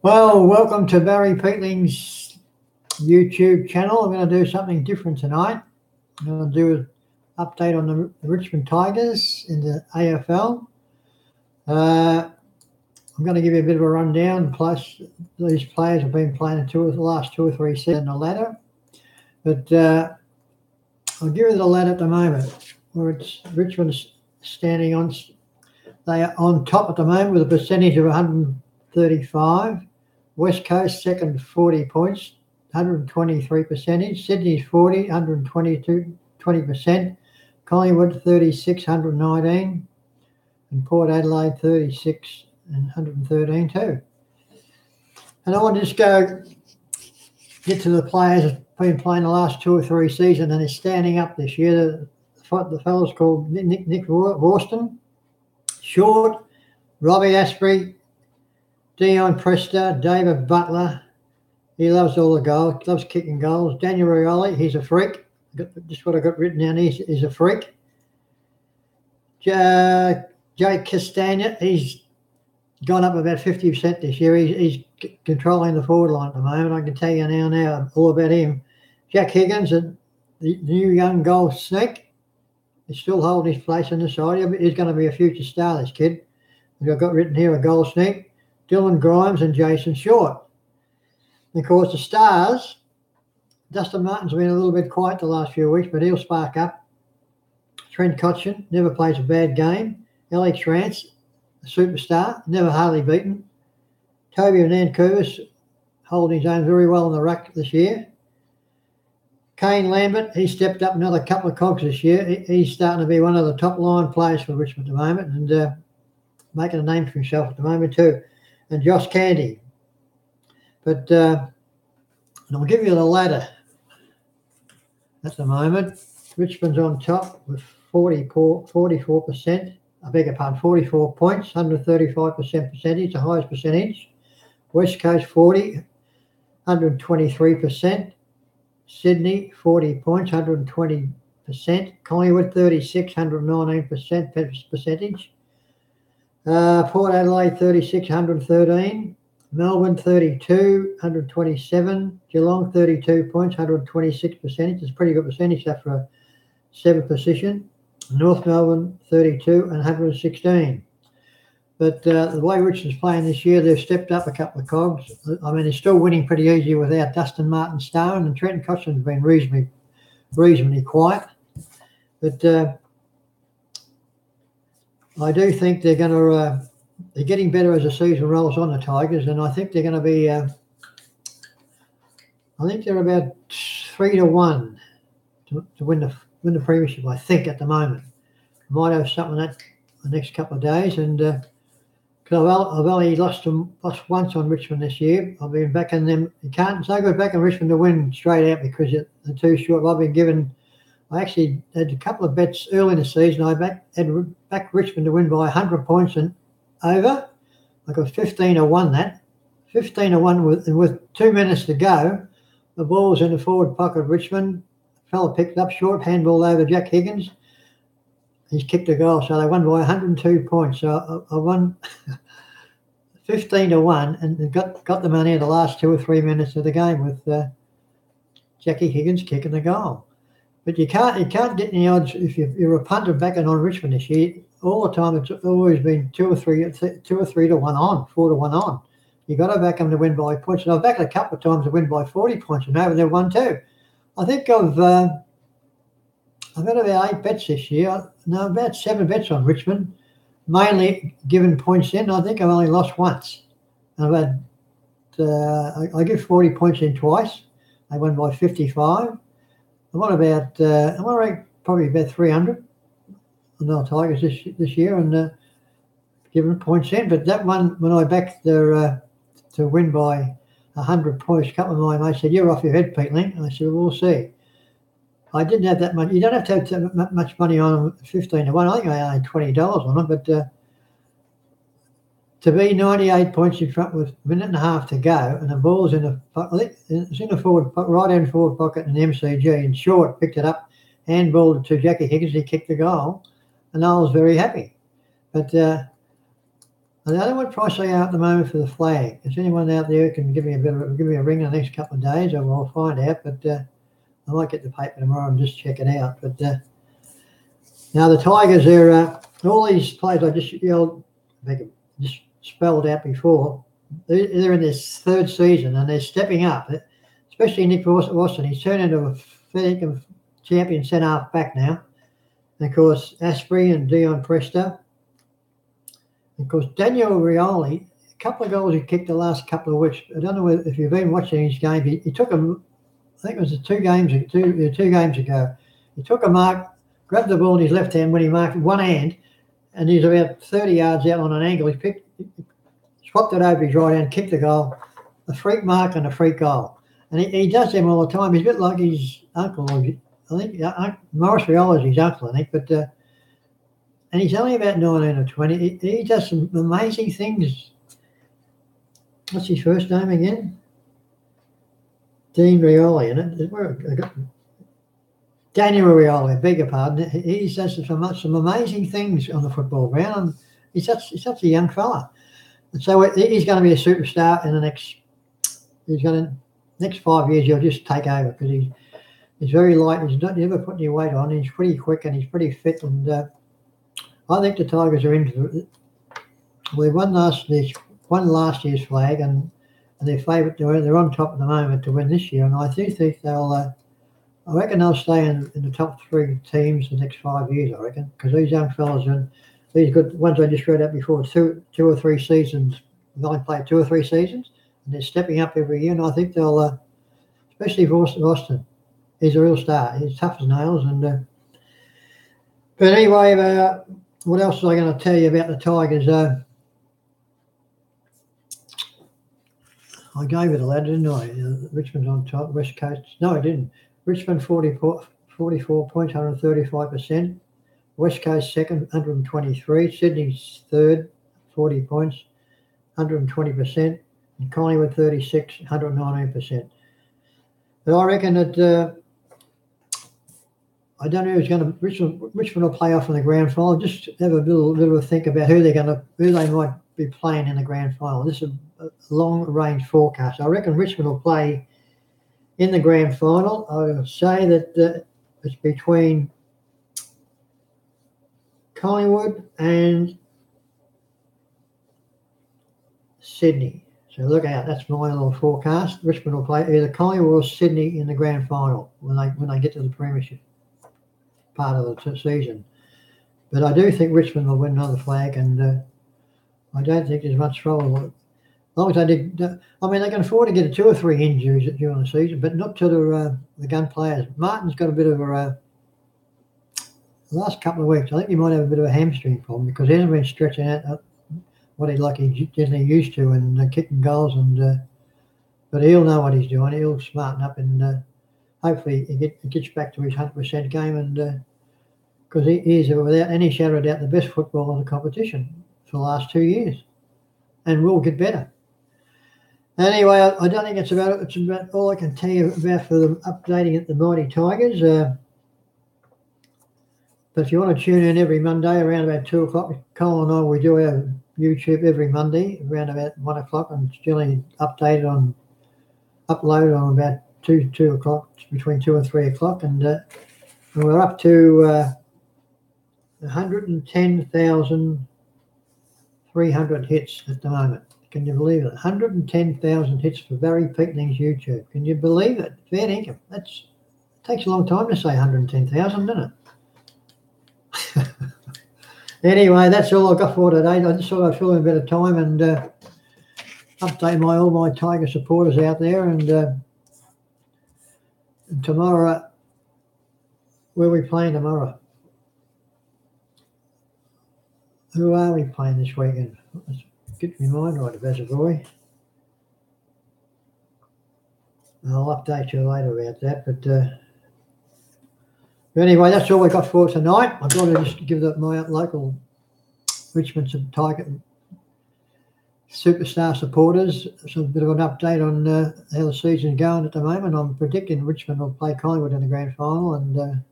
Well, welcome to Barry Peatling's YouTube channel. I'm going to do something different tonight. I'm going to do an update on the Richmond Tigers in the AFL. I'm going to give you a bit of a rundown, plus these players have been playing the last 2 or 3 seasons in the ladder. But I'll give you the ladder at the moment, where it's Richmond's standing on. They are on top at the moment with a percentage of 135. West Coast second, 40 points, 123 percentage. Sydney's 40, 122, 20%. Collingwood 36, 119. And Port Adelaide 36 and 113 too. And I want to just get to the players who've been playing the last 2 or 3 seasons and they're standing up this year. The fellows called Nick Worston, Short, Robbie Asprey, Dion Presta, David Butler. He loves all the goals, loves kicking goals. Daniel Rioli, he's a freak. Just what I got written down, he's a freak. Jake Castagna, he's gone up about 50% this year. He's controlling the forward line at the moment. I can tell you now all about him. Jack Higgins, the new young goal snake, is still holding his place on the side. He's going to be a future star, this kid. I've got written here a goal snake. Dylan Grimes and Jason Short. And of course, the stars, Dustin Martin's been a little bit quiet the last few weeks, but he'll spark up. Trent Cotchin never plays a bad game. Alex Rance, a superstar, never hardly beaten. Toby Nankervis holding his own very well in the ruck this year. Kane Lambert, he stepped up another couple of cogs this year. He's starting to be one of the top line players for Richmond at the moment and making a name for himself at the moment too. And Josh Candy. But I'll give you the ladder at the moment. Richmond's on top with 44%. I beg your pardon, 44 points, 135% percentage, the highest percentage. West Coast 40, 123%. Sydney 40 points, 120%. Collingwood 36, 119% percentage. Port Adelaide 36, 113. Melbourne 32, 127. Geelong 32 points, 126%. It's a pretty good percentage that for a 7th position. North Melbourne 32 and 116. But the way Richmond's playing this year, they've stepped up a couple of cogs. I mean, they're still winning pretty easy without Dustin Martin Stone, and Trenton Cotchin's been reasonably quiet. But I do think they're going to they're getting better as the season rolls on, the Tigers, and I think they're going to be I think they're about 3-1 to win the premiership, I think, at the moment. Might have something that the next couple of days, and because I've only lost once on Richmond this year. I've been backing them. It's no good backing Richmond to win straight out because they're too short. I actually had a couple of bets early in the season. I backed Richmond to win by 100 points and over. I got 15-1 that. 15-1 with 2 minutes to go. The ball was in the forward pocket of Richmond. The fella picked it up short, handball over Jack Higgins. He's kicked a goal, so they won by 102 points. So I won 15-1 and got the money in the last 2 or 3 minutes of the game with Jackie Higgins kicking the goal. But you can't get any odds if you're a punter backing on Richmond this year. All the time it's always been 2 or 3 to 1 on, 4 to 1 on. You got to back them to win by points. And I've backed a couple of times to win by 40 points, and over there won too. I think I've had about 8 bets this year. No, about 7 bets on Richmond, mainly given points in. I think I've only lost once. I've had I give 40 points in twice. They won by 55. I won probably about 300 on the Tigers this year and given points in. But that one, when I backed to win by 100 points, a couple of my mates said, "You're off your head, Peatling." And I said, "Well, we'll see." I didn't have that much. You don't have to have that much money on them, 15-1. I think I had $20 on them, but to be 98 points in front with a minute and a half to go, and the ball's in the, I think it's in the right-hand forward pocket in the MCG, and Short picked it up, handballed it to Jackie Higgins, he kicked the goal, and I was very happy. But I don't know what price they are at the moment for the flag. Is anyone out there who can give me a ring in the next couple of days? I'll find out. But I might get the paper tomorrow and just check it out. But now the Tigers are all these players I just just spelled out before. They're in their third season and they're stepping up. Especially Nick Watson. He's turned into a fair champion centre half back now. And of course, Asprey and Dion Presta. And of course, Daniel Rioli, a couple of goals he kicked the last couple of weeks. I don't know if you've been watching his game. He took him, I think it was 2 games ago. He took a mark, grabbed the ball in his left hand when he marked one hand, and he's about 30 yards out on an angle. He swapped it over his right hand, kicked the goal, a freak mark and a freak goal. And he does them all the time. He's a bit like his uncle. I think Maurice Riola's his uncle, I think. But and he's only about 19 or 20. He does some amazing things. What's his first name again? Dean Rioli. Daniel Rioli, I beg your pardon. He does some amazing things on the football ground. And he's such a young fella. And so he's going to be a superstar in the next 5 years. He'll just take over because he's very light. He's never put any weight on. He's pretty quick and he's pretty fit. And I think the Tigers are into it. They won last year's flag and they're favourite to win. They're on top at the moment to win this year. And I do think I reckon they'll stay in the top 3 teams the next 5 years, I reckon, because these young fellas and these good ones I just read out before, 2 or 3 seasons. They've only played 2 or 3 seasons and they're stepping up every year. And I think they'll, especially for Austin, he's a real star. He's tough as nails. And but anyway, what else was I going to tell you about the Tigers? I gave it a lad, didn't I? Richmond's on top, West Coast. No, I didn't. Richmond 44 points, 135%. West Coast second, 123. Sydney's third, 40 points, 120%. And Collingwood 36, 119%. But I reckon that I don't know who's going to Richmond will play off in the grand final. Just have a little think about who they might be playing in the grand final. This is a long range forecast. I reckon Richmond will play in the grand final. I would say that it's between Collingwood and Sydney. So look out, that's my little forecast. Richmond will play either Collingwood or Sydney in the grand final when they get to the premiership part of the season. But I do think Richmond will win another flag, and I don't think there's much trouble. As long as they can afford to get 2 or 3 injuries during the season, but not to the gun players. Martin's got a bit of the last couple of weeks. I think he might have a bit of a hamstring problem because he hasn't been stretching out what he generally used to and kicking goals. But he'll know what he's doing. He'll smarten up and hopefully he gets back to his 100% game. And because he is, without any shadow of doubt, the best footballer in the competition for the last 2 years, and will get better. Anyway, I don't think it's about it. It's about all I can tell you about for the updating at the Mighty Tigers. But if you want to tune in every Monday around about 2 o'clock, Colin and I, we do our YouTube every Monday around about 1 o'clock, and it's generally uploaded on about 2 o'clock, between 2 and 3 o'clock. And we're up to 110,300 hits at the moment. Can you believe it? 110,000 hits for Barry Peatling's YouTube. Can you believe it? Fair income. It takes a long time to say 110,000, doesn't it? Anyway, that's all I've got for today. I just thought I'd fill in a bit of time and update all my Tiger supporters out there. And tomorrow, where are we playing tomorrow? Who are we playing this weekend? Let's get my mind right about it, boy. I'll update you later about that. But anyway, that's all we got for tonight. I've got to just give my local Richmond Tiger superstar supporters some bit of an update on how the season's going at the moment. I'm predicting Richmond will play Collingwood in the grand final and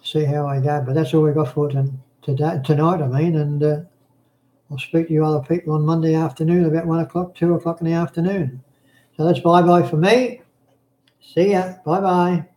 see how I go. But that's all we got for tonight, and I'll speak to you other people on Monday afternoon about 1 o'clock, 2 o'clock in the afternoon. So that's bye-bye for me. See ya. Bye-bye.